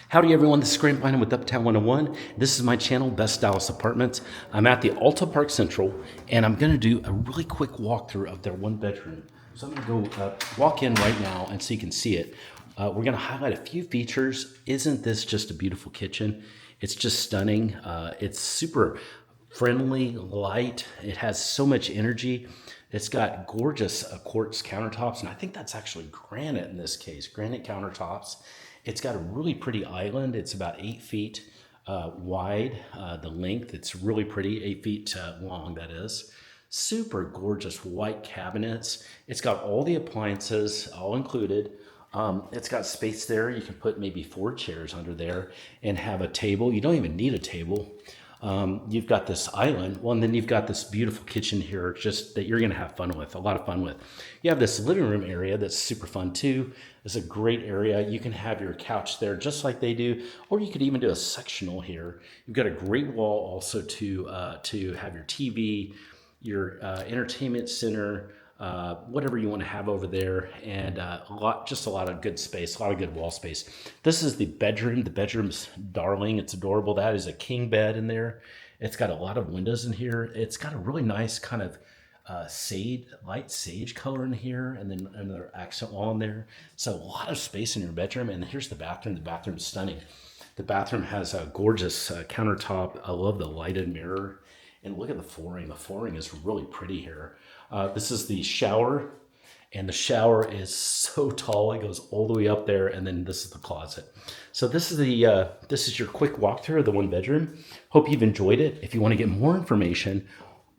Howdy everyone, this is Grant Bynum with Uptown 101. This is my channel, Best Dallas Apartments. I'm at the Alta Park Central, and I'm gonna do a really quick walkthrough of their one bedroom. So I'm gonna go walk in right now and so you can see it. We're gonna highlight a few features. Isn't this just a beautiful kitchen? It's just stunning. It's super friendly, light. It has so much energy. It's got gorgeous quartz countertops, and I think that's actually granite in this case, granite countertops. It's got a really pretty island. It's about 8 feet wide, the length. It's really pretty, 8 feet long, that is. Super gorgeous white cabinets. It's got all the appliances, all included. It's got space there. You can put maybe 4 chairs under there and have a table. You don't even need a table. You've got this island. Well, and then you've got this beautiful kitchen here just that you're going to have fun with, a lot of fun with. You have this living room area that's super fun too. It's a great area. You can have your couch there just like they do, or you could even do a sectional here. You've got a great wall also to have your TV, your entertainment center, whatever you want to have over there, and just a lot of good space, a lot of good wall space. This is the bedroom. The bedroom's darling. It's adorable. That is a king bed in there. It's got a lot of windows in here. It's got a really nice kind of light sage color in here, and then another accent wall in there. So a lot of space in your bedroom. And here's the bathroom. The bathroom is stunning. The bathroom has a gorgeous countertop. I love the lighted mirror. And look at the flooring. The flooring is really pretty here. This is the shower, and the shower is so tall. It goes all the way up there, and then this is the closet. So this is your quick walkthrough of the one bedroom. Hope you've enjoyed it. If you want to get more information,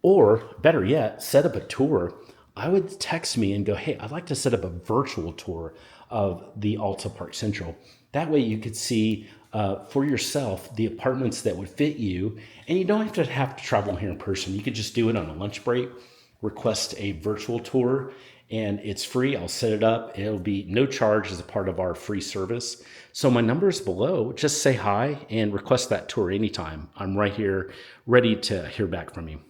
or better yet, set up a tour, I would text me and go, hey, I'd like to set up a virtual tour of the Alta Park Central. That way you could see for yourself the apartments that would fit you, and you don't have to travel here in person. You could just do it on a lunch break, request a virtual tour, and it's free. I'll set it up. It'll be no charge as a part of our free service. So my number is below. Just say hi and request that tour anytime. I'm right here ready to hear back from you.